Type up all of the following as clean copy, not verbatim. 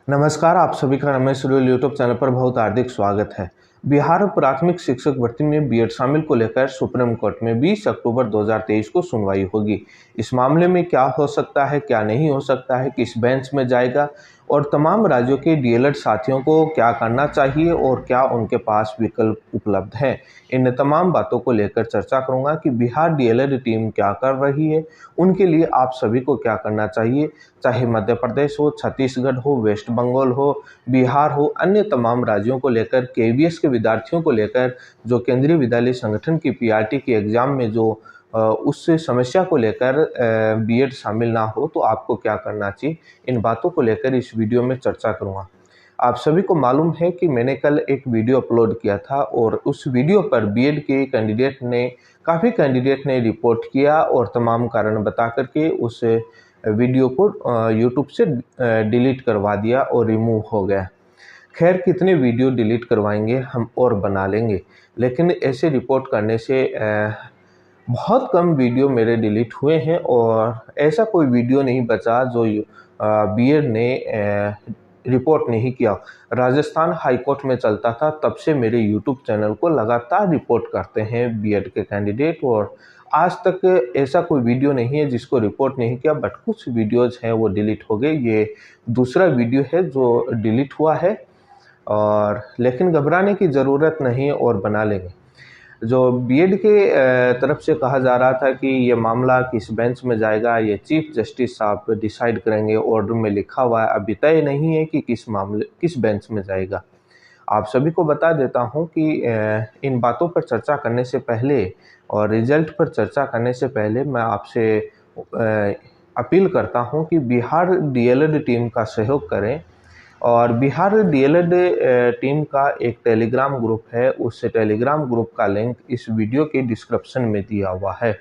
नमस्कार, आप सभी का रमेश रुल यूट्यूब चैनल पर बहुत हार्दिक स्वागत है। बिहार प्राथमिक शिक्षक भर्ती में बीएड शामिल को लेकर सुप्रीम कोर्ट में 20 अक्टूबर 2023 को सुनवाई होगी। इस मामले में क्या हो सकता है, क्या नहीं हो सकता है, किस बेंच में जाएगा और तमाम राज्यों के डीएलएड साथियों को क्या करना चाहिए और क्या उनके पास विकल्प उपलब्ध हैं। इन तमाम बातों को लेकर चर्चा करूंगा कि बिहार डीएलएड टीम क्या कर रही है, उनके लिए आप सभी को क्या करना चाहिए, चाहे मध्य प्रदेश हो, छत्तीसगढ़ हो, वेस्ट बंगाल हो, बिहार हो, अन्य तमाम राज्यों को लेकर केवीएस के विद्यार्थियों को लेकर जो केंद्रीय विद्यालय संगठन की पीआरटी के एग्जाम में जो उस समस्या को लेकर बीएड शामिल ना हो तो आपको क्या करना चाहिए, इन बातों को लेकर इस वीडियो में चर्चा करूंगा। आप सभी को मालूम है कि मैंने कल एक वीडियो अपलोड किया था और उस वीडियो पर बीएड के काफ़ी कैंडिडेट ने रिपोर्ट किया और तमाम कारण बता करके उस वीडियो को यूट्यूब से डिलीट करवा दिया और रिमूव हो गया। खैर, कितने वीडियो डिलीट करवाएंगे, हम और बना लेंगे, लेकिन ऐसे रिपोर्ट करने से बहुत कम वीडियो मेरे डिलीट हुए हैं और ऐसा कोई वीडियो नहीं बचा जो बीएड ने रिपोर्ट नहीं किया। राजस्थान हाई कोर्ट में चलता था, तब से मेरे यूट्यूब चैनल को लगातार रिपोर्ट करते हैं बीएड के कैंडिडेट और आज तक ऐसा कोई वीडियो नहीं है जिसको रिपोर्ट नहीं किया, बट कुछ वीडियोज हैं वो डिलीट हो गए। ये दूसरा वीडियो है जो डिलीट हुआ है और लेकिन घबराने की ज़रूरत नहीं है और बना लेंगे। जो बीएड के तरफ से कहा जा रहा था कि ये मामला किस बेंच में जाएगा, ये चीफ जस्टिस साहब डिसाइड करेंगे, ऑर्डर में लिखा हुआ है, अभी तय नहीं है कि किस बेंच में जाएगा। आप सभी को बता देता हूं कि इन बातों पर चर्चा करने से पहले और रिजल्ट पर चर्चा करने से पहले मैं आपसे अपील करता हूं कि बिहार डीएलएड टीम का सहयोग करें और बिहार डीएलएड टीम का एक टेलीग्राम ग्रुप है, उस टेलीग्राम ग्रुप का लिंक इस वीडियो के डिस्क्रिप्शन में दिया हुआ है।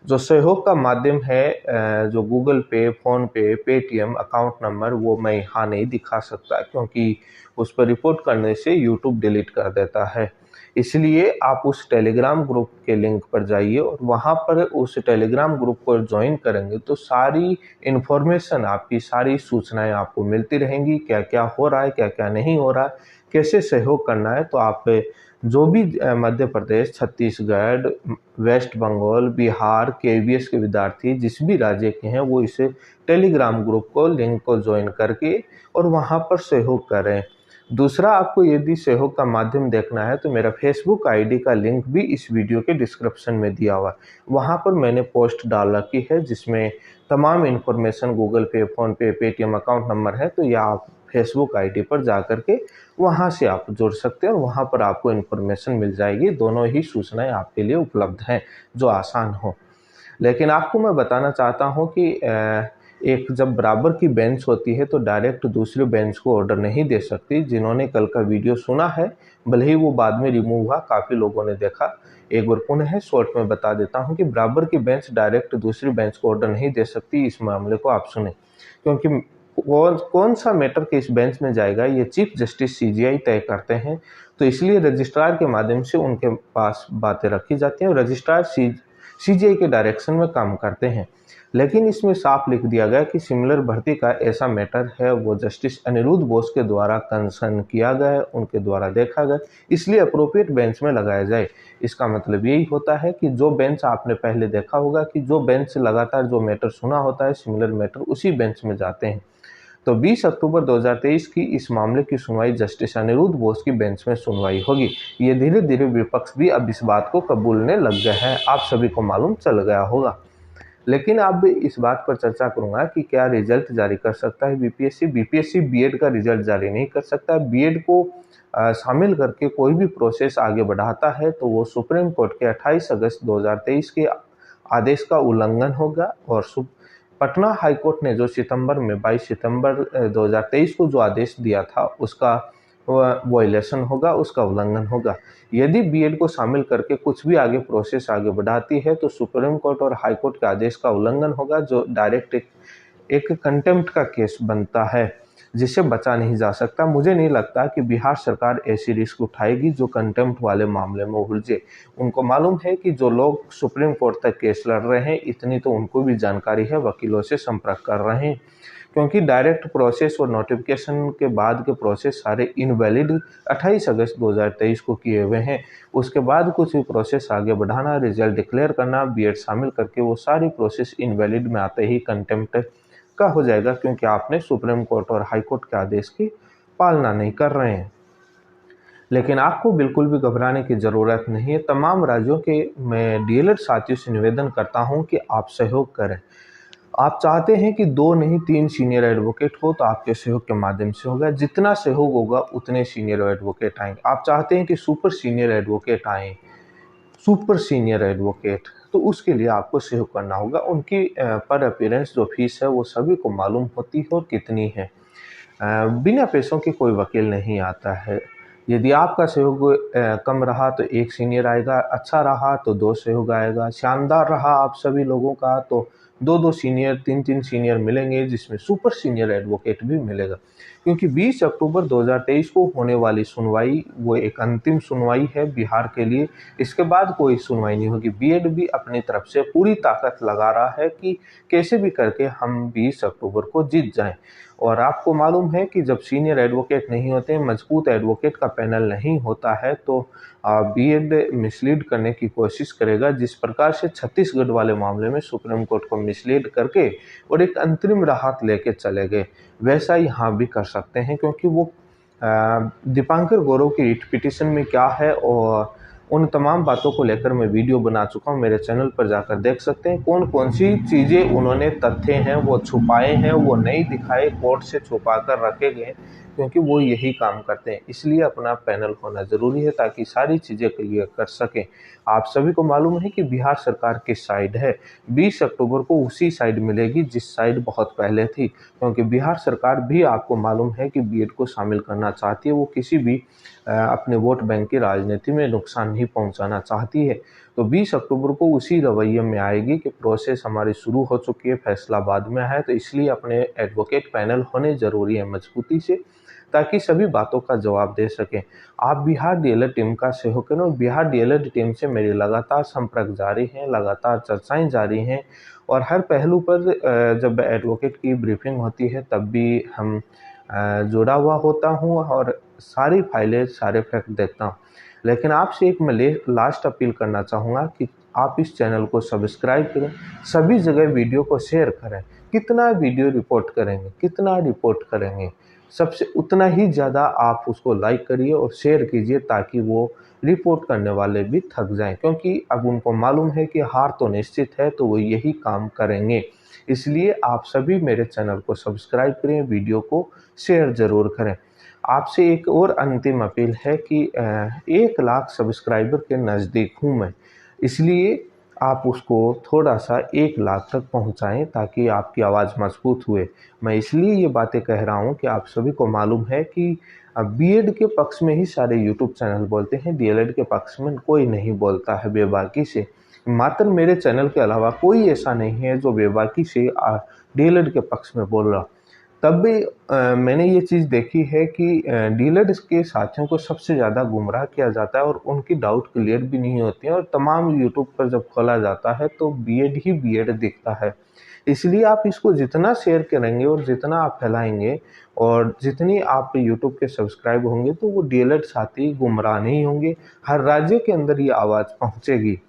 जो सहयोग का माध्यम है, जो गूगल पे, फ़ोन पे, पेटीएम अकाउंट नंबर, वो मैं यहाँ नहीं दिखा सकता क्योंकि उस पर रिपोर्ट करने से यूट्यूब डिलीट कर देता है। इसलिए आप उस टेलीग्राम ग्रुप के लिंक पर जाइए और वहाँ पर उस टेलीग्राम ग्रुप को ज्वाइन करेंगे तो सारी इन्फॉर्मेशन, आपकी सारी सूचनाएं आपको मिलती रहेंगी, क्या क्या हो रहा है, क्या क्या नहीं हो रहा है, कैसे सहयोग करना है। तो आप जो भी मध्य प्रदेश, छत्तीसगढ़, वेस्ट बंगाल, बिहार केवीएस के विद्यार्थी जिस भी राज्य के हैं वो इस टेलीग्राम ग्रुप को लिंक को ज्वाइन करके और वहाँ पर सहयोग करें। दूसरा, आपको यदि सहयोग का माध्यम देखना है तो मेरा फेसबुक आईडी का लिंक भी इस वीडियो के डिस्क्रिप्शन में दिया हुआ है। वहाँ पर मैंने पोस्ट डाल रखी है जिसमें तमाम इन्फॉर्मेशन, गूगल पे, फ़ोन पे, पेटीएम अकाउंट नंबर है, तो यह आप फेसबुक आईडी पर जा करके वहाँ से आप जुड़ सकते हैं और वहाँ पर आपको इन्फॉर्मेशन मिल जाएगी। दोनों ही सूचनाएं आपके लिए उपलब्ध हैं जो आसान हो। लेकिन आपको मैं बताना चाहता हूँ कि एक जब बराबर की बेंच होती है तो डायरेक्ट दूसरे बेंच को ऑर्डर नहीं दे सकती। जिन्होंने कल का वीडियो सुना है, भले ही वो बाद में रिमूव हुआ, काफ़ी लोगों ने देखा, एक बार पुनः शॉर्ट में बता देता हूँ कि बराबर की बेंच डायरेक्ट दूसरी बेंच को ऑर्डर नहीं दे सकती। इस मामले को आप सुने, क्योंकि कौन सा मैटर किस बेंच में जाएगा ये चीफ जस्टिस सीजीआई तय करते हैं। तो इसलिए रजिस्ट्रार के माध्यम से उनके पास बातें रखी जाती हैं और रजिस्ट्रार सीजीआई के डायरेक्शन में काम करते हैं। लेकिन इसमें साफ लिख दिया गया कि सिमिलर भर्ती का ऐसा मैटर है वो जस्टिस अनिरुद्ध बोस के द्वारा कंसर्न किया गया है, उनके द्वारा देखा गया, इसलिए अप्रोप्रिएट बेंच में लगाया जाए। इसका मतलब यही होता है कि जो बेंच आपने पहले देखा होगा कि जो बेंच लगातार जो मैटर सुना होता है, सिमिलर मैटर, उसी बेंच में जाते हैं। तो 20 अक्टूबर 2023 की इस मामले की सुनवाई जस्टिस अनिरुद्ध बोस की बेंच में सुनवाई होगी। ये धीरे धीरे विपक्ष भी अब इस बात को कबूलने लग गया है, आप सभी को मालूम चल गया होगा। लेकिन अब इस बात पर चर्चा करूंगा कि क्या रिजल्ट जारी कर सकता है बीपीएससी बीएड का रिजल्ट जारी नहीं कर सकता। बीएड को शामिल करके कोई भी प्रोसेस आगे बढ़ाता है तो वो सुप्रीम कोर्ट के 28 अगस्त 2023 के आदेश का उल्लंघन होगा और पटना हाई कोर्ट ने जो 22 सितंबर 2023 को जो आदेश दिया था उसका वायलेशन होगा, उसका उल्लंघन होगा। यदि बीएड को शामिल करके कुछ भी आगे प्रोसेस आगे बढ़ाती है तो सुप्रीम कोर्ट और हाई कोर्ट के आदेश का उल्लंघन होगा, जो डायरेक्ट एक कंटेम्प्ट का केस बनता है जिसे बचा नहीं जा सकता। मुझे नहीं लगता कि बिहार सरकार ऐसी रिस्क उठाएगी जो कंटेम्प्ट वाले मामले में उलझे। उनको मालूम है कि जो लोग सुप्रीम कोर्ट तक केस लड़ रहे हैं, इतनी तो उनको भी जानकारी है, वकीलों से संपर्क कर रहे हैं। क्योंकि डायरेक्ट प्रोसेस और नोटिफिकेशन के बाद के प्रोसेस सारे इनवैलिड 28 अगस्त 2023 को किए हुए हैं। उसके बाद कुछ भी प्रोसेस आगे बढ़ाना, रिजल्ट डिक्लेयर करना, बीएड शामिल करके वो सारी प्रोसेस इनवैलिड में आते ही कंटेम्प्ट का हो जाएगा, क्योंकि आपने सुप्रीम कोर्ट और हाई कोर्ट के आदेश की पालना नहीं कर रहे हैं। लेकिन आपको बिल्कुल भी घबराने की ज़रूरत नहीं है। तमाम राज्यों के मैं डीएलएड साथियों से निवेदन करता हूं कि आप सहयोग करें। आप चाहते हैं कि 2 नहीं 3 सीनियर एडवोकेट हो, तो आपके सहयोग के माध्यम से होगा। जितना सहयोग होगा उतने सीनियर एडवोकेट आएंगे। आप चाहते हैं कि सुपर सीनियर एडवोकेट आएँ, सुपर सीनियर एडवोकेट, तो उसके लिए आपको सहयोग करना होगा। उनकी पर अपीयरेंस जो फीस है वो सभी को मालूम होती है और कितनी है। बिना पैसों के कोई वकील नहीं आता है। यदि आपका सहयोग कम रहा तो 1 सीनियर आएगा, अच्छा रहा तो 2 सहयोग आएगा, शानदार रहा आप सभी लोगों का तो 2-2 सीनियर, 3-3 सीनियर मिलेंगे, जिसमें सुपर सीनियर एडवोकेट भी मिलेगा। क्योंकि 20 अक्टूबर 2023 को होने वाली सुनवाई वो एक अंतिम सुनवाई है बिहार के लिए। इसके बाद कोई सुनवाई नहीं होगी। बीएड भी अपनी तरफ से पूरी ताकत लगा रहा है कि कैसे भी करके हम 20 अक्टूबर को जीत जाएं। और आपको मालूम है कि जब सीनियर एडवोकेट नहीं होते, मजबूत एडवोकेट का पैनल नहीं होता है, तो बीएड मिसलीड करने की कोशिश करेगा। जिस प्रकार से छत्तीसगढ़ वाले मामले में सुप्रीम कोर्ट को मिसलीड करके और एक अंतरिम राहत लेके चले गए, वैसा यहाँ भी कर सकते हैं। क्योंकि वो दीपांकर गौरव की रिट पिटीशन में क्या है और उन तमाम बातों को लेकर मैं वीडियो बना चुका हूँ। मेरे चैनल पर जाकर देख सकते हैं कौन कौन सी चीज़ें उन्होंने तथ्य हैं वो छुपाए हैं, वो नहीं दिखाए, कोर्ट से छुपा कर रखे गए, क्योंकि वो यही काम करते हैं। इसलिए अपना पैनल होना ज़रूरी है ताकि सारी चीज़ें क्लियर कर सकें। आप सभी को मालूम है कि बिहार सरकार किस साइड है। 20 अक्टूबर को उसी साइड मिलेगी जिस साइड बहुत पहले थी, क्योंकि बिहार सरकार भी आपको मालूम है कि बीएड को शामिल करना चाहती है। वो किसी भी अपने वोट बैंक की राजनीति में नुकसान नहीं पहुंचाना चाहती है। तो 20 अक्टूबर को उसी रवैये में आएगी कि प्रोसेस हमारी शुरू हो चुकी है, फैसला बाद में है, तो इसलिए अपने एडवोकेट पैनल होने ज़रूरी है मजबूती से, ताकि सभी बातों का जवाब दे सकें। आप बिहार डीएलएड टीम का सहयोग करें और बिहार डीएलएड टीम से मेरी लगातार संपर्क जारी है, लगातार चर्चाएं जारी हैं और हर पहलू पर जब एडवोकेट की ब्रीफिंग होती है तब भी हम जुड़ा हुआ होता हूँ और सारी फाइलें, सारे फैक्ट देता हूँ। लेकिन आपसे एक मैं लास्ट अपील करना चाहूँगा कि आप इस चैनल को सब्सक्राइब करें, सभी जगह वीडियो को शेयर करें। कितना वीडियो रिपोर्ट करेंगे, कितना रिपोर्ट करेंगे, सबसे उतना ही ज़्यादा आप उसको लाइक करिए और शेयर कीजिए, ताकि वो रिपोर्ट करने वाले भी थक जाएं। क्योंकि अब उनको मालूम है कि हार तो निश्चित है, तो वो यही काम करेंगे। इसलिए आप सभी मेरे चैनल को सब्सक्राइब करें, वीडियो को शेयर ज़रूर करें। आपसे एक और अंतिम अपील है कि 1 लाख सब्सक्राइबर के नज़दीक हूँ मैं, इसलिए आप उसको थोड़ा-सा 1 लाख तक पहुँचाएँ ताकि आपकी आवाज़ मजबूत हुए। मैं इसलिए ये बातें कह रहा हूँ कि आप सभी को मालूम है कि बीएड के पक्ष में ही सारे यूट्यूब चैनल बोलते हैं, डीएलएड के पक्ष में कोई नहीं बोलता है बेबाकी से। मात्र मेरे चैनल के अलावा कोई ऐसा नहीं है जो बेबाकी से डीएलएड के पक्ष में बोल रहा। तब भी मैंने ये चीज़ देखी है कि डीलर्स के साथियों को सबसे ज़्यादा गुमराह किया जाता है और उनकी डाउट क्लियर भी नहीं होती हैं और तमाम यूट्यूब पर जब खोला जाता है तो बीएड ही बीएड दिखता है। इसलिए आप इसको जितना शेयर करेंगे और जितना आप फैलाएंगे और जितनी आप यूट्यूब के सब्सक्राइब होंगे, तो वो डीलर साथी गुमराह नहीं होंगे। हर राज्य के अंदर ये आवाज़ पहुँचेगी।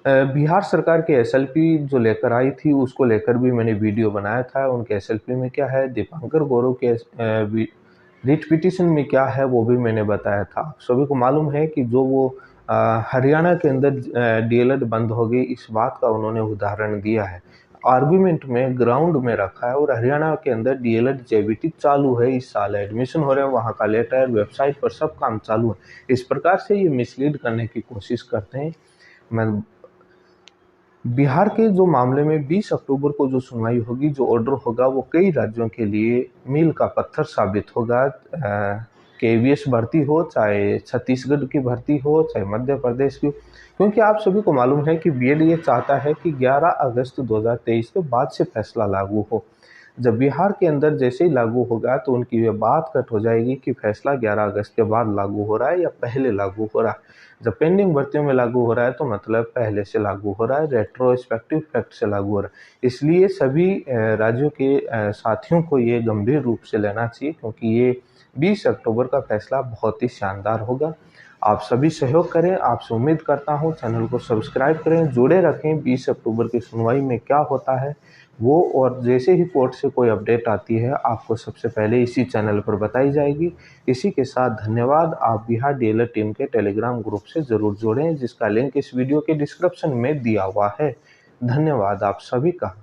बिहार सरकार के एसएलपी जो लेकर आई थी, उसको लेकर भी मैंने वीडियो बनाया था। उनके एसएलपी में क्या है, दीपांकर गौरव के रिट पिटीशन में क्या है, वो भी मैंने बताया था। आप सभी को मालूम है कि जो वो हरियाणा के अंदर डीएलएड बंद हो गई, इस बात का उन्होंने उदाहरण दिया है, आर्गुमेंट में ग्राउंड में रखा है। और हरियाणा के अंदर डीएलएड जेबीटी चालू है, इस साल एडमिशन हो रहे हैं, वहाँ का लेटर, वेबसाइट पर सब काम चालू है। इस प्रकार से ये मिसलीड करने की कोशिश करते हैं। मैं बिहार के जो मामले में 20 अक्टूबर को जो सुनवाई होगी, जो ऑर्डर होगा, वो कई राज्यों के लिए मील का पत्थर साबित होगा। केवीएस भर्ती हो, चाहे छत्तीसगढ़ की भर्ती हो, चाहे मध्य प्रदेश की, क्योंकि आप सभी को मालूम है कि बीएड ये चाहता है कि 11 अगस्त 2023 के बाद से फैसला लागू हो। जब बिहार के अंदर जैसे ही लागू होगा तो उनकी ये बात कट हो जाएगी कि फैसला 11 अगस्त के बाद लागू हो रहा है या पहले लागू हो रहा है। जब पेंडिंग भर्तियों में लागू हो रहा है तो मतलब पहले से लागू हो रहा है, रेट्रोस्पेक्टिव इफेक्ट से लागू हो रहा है। इसलिए सभी राज्यों के साथियों को ये गंभीर रूप से लेना चाहिए, क्योंकि ये 20 अक्टूबर का फैसला बहुत ही शानदार होगा। आप सभी सहयोग करें, आपसे उम्मीद करता हूं। चैनल को सब्सक्राइब करें, जुड़े रखें 20 अक्टूबर की सुनवाई में क्या होता है वो, और जैसे ही कोर्ट से कोई अपडेट आती है आपको सबसे पहले इसी चैनल पर बताई जाएगी। इसी के साथ धन्यवाद। आप बिहार डीएलएड टीम के टेलीग्राम ग्रुप से ज़रूर जुड़ें, जिसका लिंक इस वीडियो के डिस्क्रिप्शन में दिया हुआ है। धन्यवाद आप सभी का।